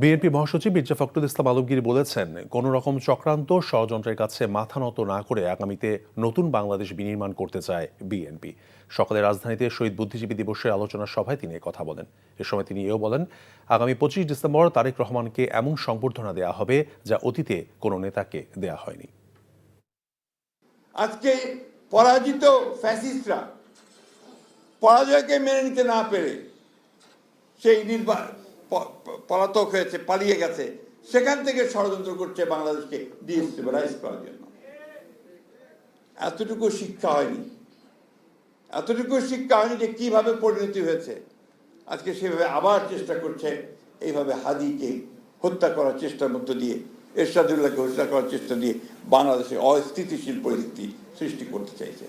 BNP মহাসচিব মির্জা ফখরুল ইসলাম আলমগীর বলেছেন, কোনো রকম চক্রান্ত ষড়যন্ত্রের কাছে মাথা নত না করে আগামীতে নতুন বাংলাদেশ বিনির্মাণ করতে চায় বিএনপি। সকালে রাজধানীতে শহীদ বুদ্ধিজীবী দিবসের আলোচনা সভায় তিনি কথা বলেন। এ সময় তিনি এও বলেন, আগামী 25 ডিসেম্বর তারেক রহমানকে এমন সংবর্ধনা দেয়া হবে যা অতীতে কোনো নেতাকে দেয়া হয়নি। আজকে পরাজিত ফ্যাসিস্টরা পরাজয়কে মেনে নিতে না পেরে সেই পলাতক হয়েছে, পালিয়ে গেছে, সেখান থেকে ষড়যন্ত্র করছে বাংলাদেশকে ডিস্টেবিলাইজ করার জন্য। এতটুকু শিক্ষা হয়নি যে কিভাবে পরিণতি হয়েছে। আজকে সেভাবে আবার চেষ্টা করছে, এইভাবে হাদিকে হত্যা করার চেষ্টার মধ্য দিয়ে, এরশাদুল্লাহকে হত্যা করার চেষ্টা দিয়ে বাংলাদেশে অস্থিতিশীল পরিস্থিতি সৃষ্টি করতে চাইছে।